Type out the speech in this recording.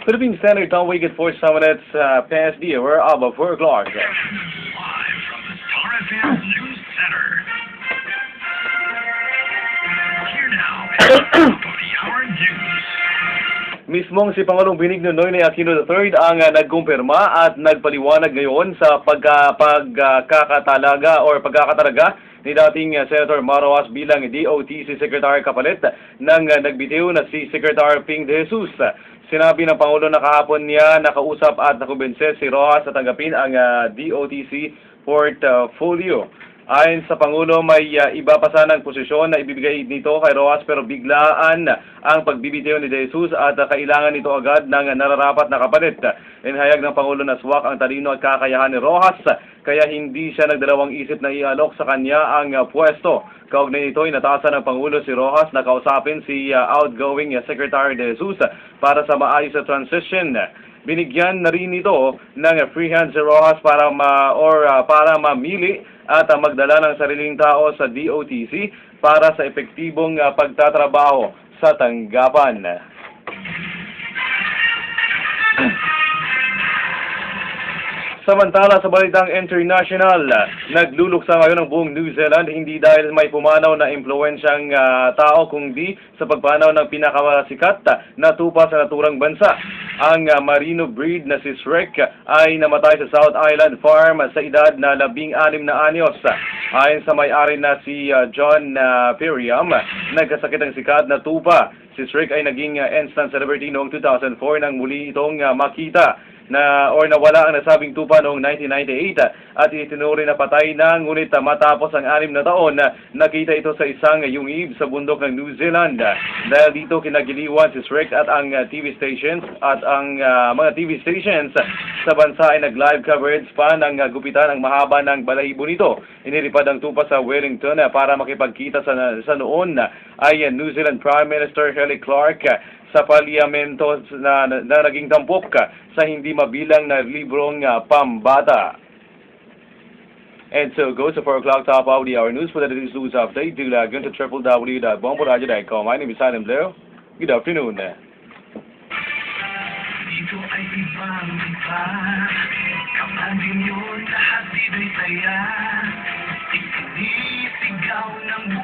Philippine Standard Time, we get 47 minutes past the hour of 4 o'clock. Live from the Star FM News Center. Here now is the Hour News. Mismong si Pangulong Benigno Noynoy Aquino III ang nagkumpirma at nagpaliwanag ngayon sa pagkakatalaga ni dating Senator Maroas bilang DOTC Secretary kapalit ng nagbitiw na si Secretary Ping De Jesus. Sinabi ng Pangulo na kahapon niya nakausap at nakumbinse si Rojas na tanggapin ang DOTC portfolio. Ayon sa Pangulo, may iba pa sanang posisyon na ibibigay nito kay Rojas pero biglaan ang pagbibitiw ni De Jesus at kailangan nito agad ng nararapat na kapalit. Inihayag ng Pangulo na swak ang talino at kakayahan ni Rojas kaya hindi siya nagdalawang isip na ialok sa kanya ang pwesto. Kaugnay nito, inatasan ng Pangulo si Rojas na kausapin si outgoing Secretary De Jesus para sa maayos na transition. Binigyan na rin ito ng free hand si Rojas para mamili at magdala ng sariling tao sa DOTC para sa epektibong pagtatrabaho sa tanggapan. Samantala sa balitang international, nagluluksa ngayon ang buong New Zealand hindi dahil may pumanaw na impluwensyang tao kundi sa pagpanaw ng pinakamasikat na tupa sa naturang bansa. Ang Merino breed na si Shrek ay namatay sa South Island Farm sa edad na 16 na anyos. Ayon sa may-ari na si John Periam, nagkasakit ang sikat na tupa. Si Shrek ay naging instant celebrity noong 2004 nang muli itong makita nawala ang nasabing tupa noong 1998 at itinuring na patay na, ngunit matapos ang 6 na taon nakita ito sa isang yungib sa bundok ng New Zealand. Dahil dito kinagiliwan si Shrek at ang TV stations at ang mga TV stations sa bansa ay nag-live coverage pa ng gupitan ang mahaba ng balahibo nito. Inilipad ang tupa sa Wellington para makipagkita sa noon ay New Zealand Prime Minister Kelly Clark sa palyamento na naging tampok sa hindi mabilang na librong pambata. And so goes the 4 o'clock top of the hour news. For the news update, do log into www.bomboradio.com. My name is Simon Blair. Good afternoon. Dito ay ibang iba. Kapag yun lahat di saya. Isinisigaw ng